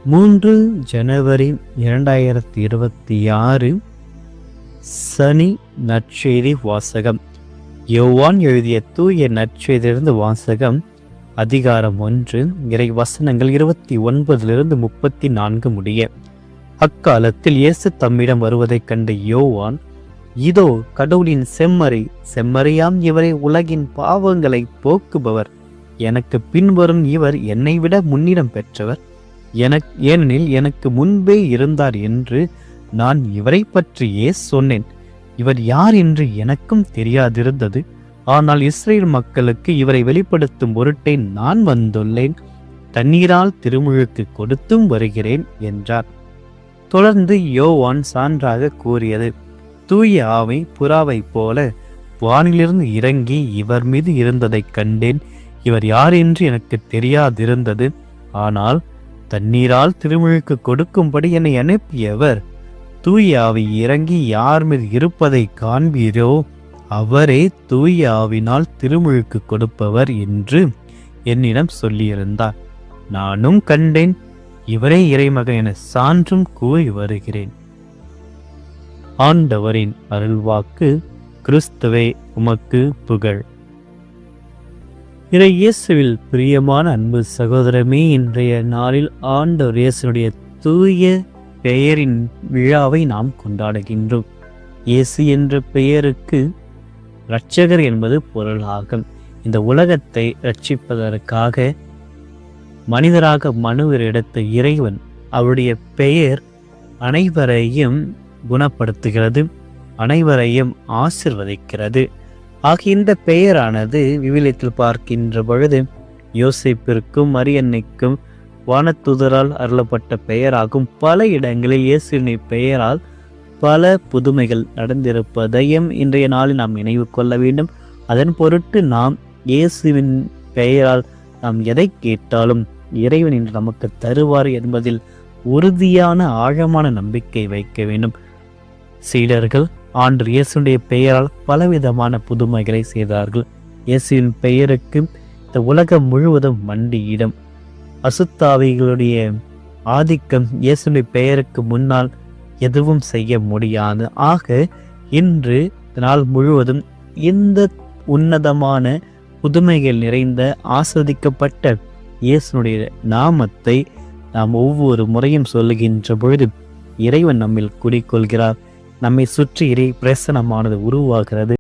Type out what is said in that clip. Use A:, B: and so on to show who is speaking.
A: 3 ஜனவரி 2026 சனி. நற்செய்தி வாசகம். யோவான் எழுதிய தூய நற்செய்தியிலிருந்து வாசகம். அதிகாரம் 1, இறை வசனங்கள் 29 34 முடிய. அக்காலத்தில் இயேசு தம்மிடம் வருவதைக் கண்ட யோவான், இதோ கடவுளின் செம்மறி, செம்மறியாம் இவரை உலகின் பாவங்களை போக்குபவர். எனக்கு பின்வரும் இவர் என்னை விட முன்னிடம் பெற்றவர், ஏனெனில் எனக்கு முன்பே இருந்தார் என்று நான் இவரை பற்றியே சொன்னேன். இவர் யார் என்று எனக்கும் தெரியாதிருந்தது. ஆனால் இஸ்ரேல் மக்களுக்கு இவரை வெளிப்படுத்தும் பொருட்டே நான் வந்துள்ளேன். தண்ணீரால் திருமுழுக்கு கொடுத்தும் வருகிறேன் என்றார். தொடர்ந்து யோவான் சான்றாக கூறியது, தூய ஆவி புறாவை போல வானிலிருந்து இறங்கி இவர் மீது இருந்ததைக் கண்டேன். இவர் யார் என்று எனக்கு தெரியாதிருந்தது. ஆனால் தண்ணீரால் திருமுழுக்கு கொடுக்கும்படி என்னை அனுப்பியவர், தூய ஆவி இறங்கி யார் மீது இருப்பதை காண்பீரோ அவரே தூய ஆவினால் திருமுழுக்கு கொடுப்பவர் என்று என்னிடம் சொல்லியிருந்தார். நானும் கண்டேன், இவரே இறைமகன் என சான்றும் கூறி வருகிறேன். ஆண்டவரின் அருள்வாக்கு. கிறிஸ்துவே உமக்கு புகழ். இயேசுவில் பிரியமான அன்பு சகோதரமே, இன்றைய நாளில் ஆண்டவர் இயேசுடைய தூய பெயரின் விழாவை நாம் கொண்டாடுகின்றோம். இயேசு என்ற பெயருக்கு இரட்சகர் என்பது பொருளாகும். இந்த உலகத்தை இரட்சிப்பதற்காக மனிதராக மனுவர் எடுத்த இறைவன், அவருடைய பெயர் அனைவரையும் குணப்படுத்துகிறது, அனைவரையும் ஆசிர்வதிக்கிறது. ஆகிய இந்த பெயரானது விவிலியத்தில் பார்க்கின்ற பொழுது யோசேப்பிற்கும் மரியன்னைக்கும் வானதூதரால் அருளப்பட்ட பெயராகும். பல இடங்களில் இயேசுவின் பெயரால் பல புதுமைகள் நடந்திருப்பதையும் இன்றைய நாளில் நாம் நினைவு கொள்ள வேண்டும். அதன் பொருட்டு நாம் இயேசுவின் பெயரால் நாம் எதை கேட்டாலும் இறைவன் இன்று நமக்கு தருவார் என்பதில் உறுதியான ஆழமான நம்பிக்கை வைக்க வேண்டும். சீடர்கள் ஆண்டு இயேசுடைய பெயரால் பலவிதமான புதுமைகளை செய்தார்கள். இயேசுவின் பெயருக்கு இந்த உலகம் முழுவதும் மண்டியிடும். அசுத்தாவிகளுடைய ஆதிக்கம் இயேசுடைய பெயருக்கு முன்னால் எதுவும் செய்ய முடியாது. ஆக இன்று நாள் முழுவதும் இந்த உன்னதமான புதுமைகள் நிறைந்த ஆஸ்வதிக்கப்பட்ட இயேசுனுடைய நாமத்தை நாம் ஒவ்வொரு முறையும் சொல்லுகின்ற பொழுது இறைவன் நம்மில் குடிக்கொள்கிறார். நம்மை சுற்றி இறை பிரசனமானது உருவாகிறது.